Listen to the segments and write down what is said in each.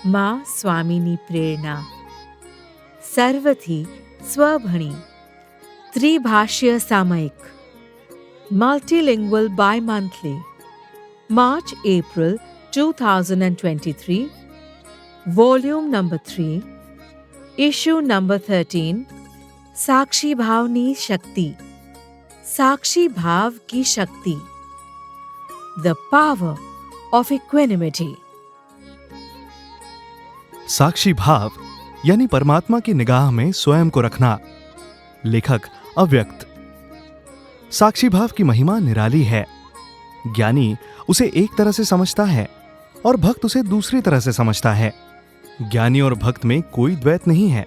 माँ स्वामिनी प्रेरणा सर्वथी स्वभणी त्रिभाष्य सामयिक multilingual bi-monthly March-April 2023 Volume number 3 Issue number 13 साक्षी भावनी शक्ति साक्षी भाव की शक्ति The power of equanimity साक्षी भाव यानी परमात्मा की निगाह में स्वयं को रखना। लेखक अव्यक्त। साक्षी भाव की महिमा निराली है। ज्ञानी उसे एक तरह से समझता है और भक्त उसे दूसरी तरह से समझता है। ज्ञानी और भक्त में कोई द्वैत नहीं है।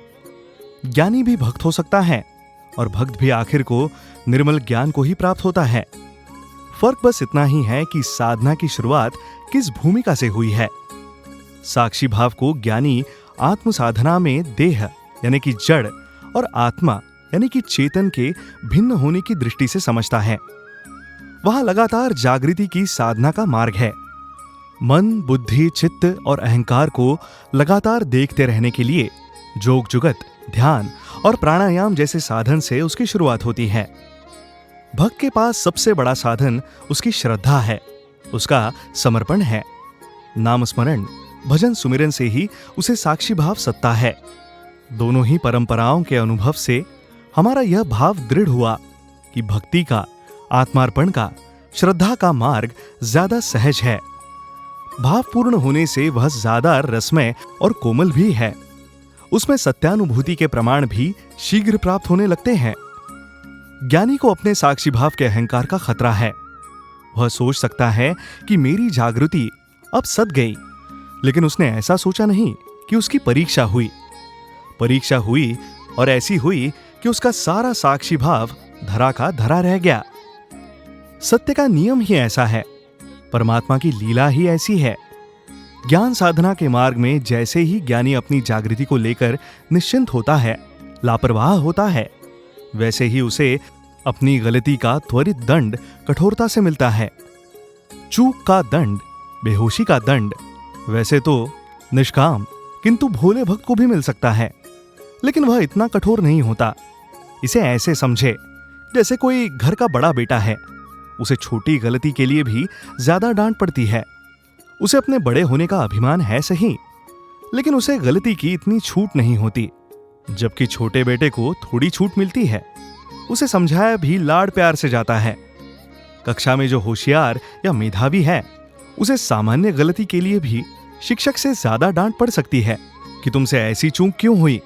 ज्ञानी भी भक्त हो सकता है और भक्त भी आखिर को निर्मल ज्ञान को ही प्राप्त होता है। फर्क बस इतना ही है कि साधना की शुरुआत किस भूमिका से हुई है। साक्षी भाव को ज्ञानी आत्म साधना में देह यानी कि जड़ और आत्मा यानी कि चेतन के भिन्न होने की दृष्टि से समझता है। वहां लगातार जागृति की साधना का मार्ग है। मन, बुद्धि, चित्त और अहंकार को लगातार देखते रहने के लिए जोग जुगत, ध्यान और प्राणायाम जैसे साधन से उसकी शुरुआत होती है। भक्त के पास सबसे बड़ा साधन उसकी श्रद्धा है, उसका समर्पण है। नाम स्मरण, भजन सुमिरन से ही उसे साक्षी भाव सत्ता है। दोनों ही परंपराओं के अनुभव से हमारा यह भाव दृढ़ हुआ कि भक्ति का, आत्मार्पण का, श्रद्धा का मार्ग ज्यादा सहज है। भावपूर्ण होने से वह ज्यादा रसमय और कोमल भी है। उसमें सत्यानुभूति के प्रमाण भी शीघ्र प्राप्त होने लगते हैं। ज्ञानी को अपने साक्षी भाव के अहंकार का खतरा है। वह सोच सकता है कि मेरी जागृति अब सद गई, लेकिन उसने ऐसा सोचा नहीं कि उसकी परीक्षा हुई और ऐसी हुई कि उसका सारा साक्षी भाव धरा का धरा रह गया। सत्य का नियम ही ऐसा है, परमात्मा की लीला ही ऐसी है। ज्ञान साधना के मार्ग में जैसे ही ज्ञानी अपनी जागृति को लेकर निश्चिंत होता है, लापरवाह होता है, वैसे ही उसे अपनी गलती का त्वरित दंड कठोरता से मिलता है। चूक का दंड, बेहोशी का दंड वैसे तो निष्काम किंतु भोले भक्त को भी मिल सकता है, लेकिन वह इतना कठोर नहीं होता। इसे ऐसे समझे जैसे कोई घर का बड़ा बेटा है। उसे छोटी गलती के लिए भी ज्यादा डांट पड़ती है। उसे अपने बड़े होने का अभिमान है सही, लेकिन उसे गलती की इतनी छूट नहीं होती, जबकि छोटे बेटे को थोड़ी छूट मिलती है। उसे समझाया भी लाड़ प्यार से जाता है। कक्षा में जो होशियार या मेधावी है, उसे सामान्य गलती के लिए भी शिक्षक से ज्यादा डांट पड़ सकती है कि तुमसे ऐसी चूक क्यों हुई।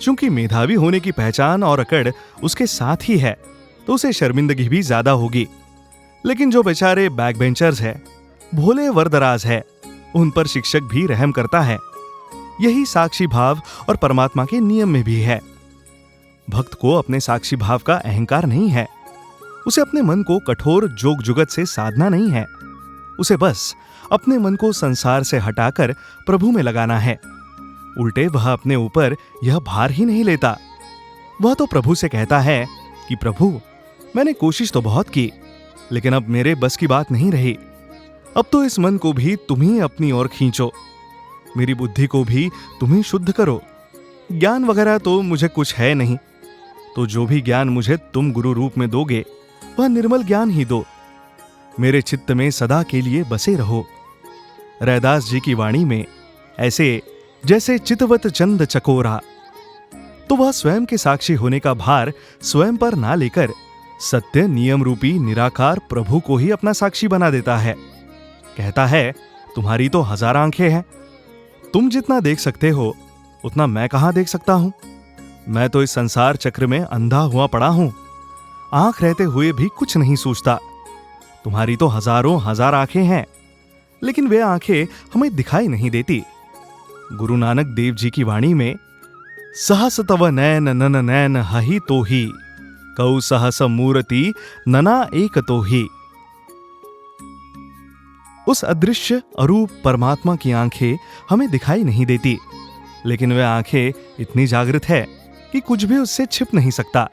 चूंकि मेधावी होने की पहचान और अकड़ उसके साथ ही है, तो उसे शर्मिंदगी भी ज्यादा होगी। लेकिन जो बेचारे बैक बेंचर्स है, भोले वरदराज है, उन पर शिक्षक भी रहम करता है। यही साक्षी भाव और परमात्मा के नियम में भी है। भक्त को अपने साक्षी भाव का अहंकार नहीं है। उसे अपने मन को कठोर जोग जुगत से साधना नहीं है। उसे बस अपने मन को संसार से हटाकर प्रभु में लगाना है। उल्टे वह अपने ऊपर यह भार ही नहीं लेता। वह तो प्रभु से कहता है कि प्रभु, मैंने कोशिश तो बहुत की, लेकिन अब मेरे बस की बात नहीं रही। अब तो इस मन को भी तुम ही अपनी ओर खींचो, मेरी बुद्धि को भी तुम ही शुद्ध करो। ज्ञान वगैरह तो मुझे कुछ है नहीं, तो जो भी ज्ञान मुझे तुम गुरु रूप में दोगे, वह निर्मल ज्ञान ही दो। मेरे चित्त में सदा के लिए बसे रहो। रैदास जी की वाणी में ऐसे जैसे चितवत चंद चकोरा। तो वह स्वयं के साक्षी होने का भार स्वयं पर ना लेकर सत्य नियम रूपी निराकार प्रभु को ही अपना साक्षी बना देता है। कहता है, तुम्हारी तो 1000 आंखें हैं, तुम जितना देख सकते हो उतना मैं कहां देख सकता हूं। मैं तो इस संसार चक्र में अंधा हुआ पड़ा हूं, आंख रहते हुए भी कुछ नहीं सूझता। तुम्हारी तो हजारों हजार आंखें हैं, लेकिन वे आंखें हमें दिखाई नहीं देती। गुरु नानक देव जी की वाणी में सहस तव नैन नन नैन हहि तो ही, कौ सहस मूर्ति नना एक तो ही। उस अदृश्य अरूप परमात्मा की आंखें हमें दिखाई नहीं देती, लेकिन वह आंखें इतनी जागृत है कि कुछ भी उससे छिप नहीं सकता।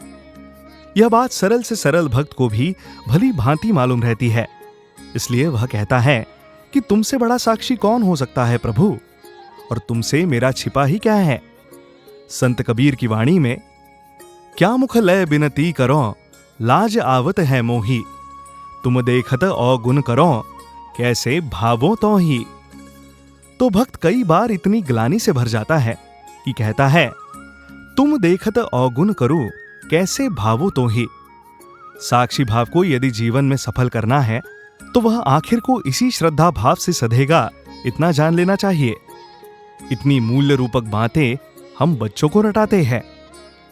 यह बात सरल से सरल भक्त को भी भली भांति मालूम रहती है। इसलिए वह कहता है कि तुमसे बड़ा साक्षी कौन हो सकता है प्रभु, और तुमसे मेरा छिपा ही क्या है। संत कबीर की वाणी में, क्या मुख लय बिनती करो, लाज आवत है मोही, तुम देखत अवगुण करो, कैसे भावो तो ही। तो भक्त कई बार इतनी ग्लानि से भर जाता है कि कहता है, तुम देखत अवगुण करो, कैसे भावो तो ही। साक्षी भाव को यदि जीवन में सफल करना है तो वह आखिर को इसी श्रद्धा भाव से सधेगा, इतना जान लेना चाहिए। इतनी मूल्य रूपक बातें हम बच्चों को रटाते हैं।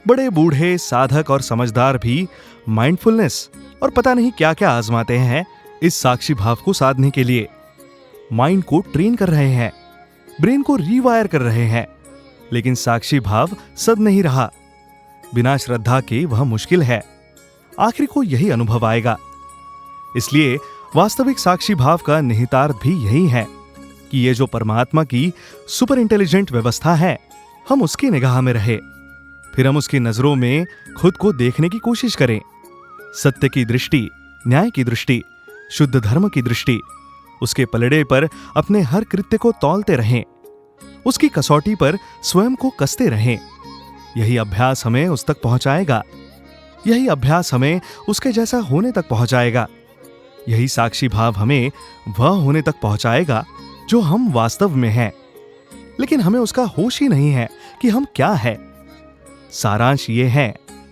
बड़े बूढ़े साधक और समझदार भी माइंडफुलनेस और पता नहीं क्या क्या आजमाते हैं इस साक्षी भाव को साधने के लिए। माइंड को ट्रेन कर रहे हैं, ब्रेन को रीवायर कर रहे हैं, लेकिन साक्षी भाव सद नहीं रहा। बिना श्रद्धा के वह मुश्किल है। आखिर को यही अनुभव आएगा। इसलिए वास्तविक साक्षी भाव का निहितार्थ भी यही है कि ये जो परमात्मा की सुपर इंटेलिजेंट व्यवस्था है, हम उसकी निगाह में रहे, फिर हम उसकी नजरों में खुद को देखने की कोशिश करें। सत्य की दृष्टि, न्याय की दृष्टि, शुद्ध धर्म की दृष्टि, उसके पलड़े पर अपने हर कृत्य को तौलते रहें, उसकी कसौटी पर स्वयं को कसते रहें। यही अभ्यास हमें उस तक पहुंचाएगा। यही अभ्यास हमें उसके जैसा होने तक पहुंचाएगा। यही साक्षी भाव हमें वह होने तक पहुंचाएगा जो हम वास्तव में हैं, लेकिन हमें उसका होश ही नहीं है कि हम क्या है। सारांश ये है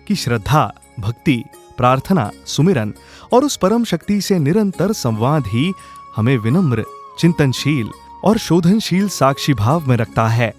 कि श्रद्धा, भक्ति, प्रार्थना, सुमिरन और उस परम शक्ति से निरंतर संवाद ही हमें विनम्र, चिंतनशील और शोधनशील साक्षी भाव में रखता है।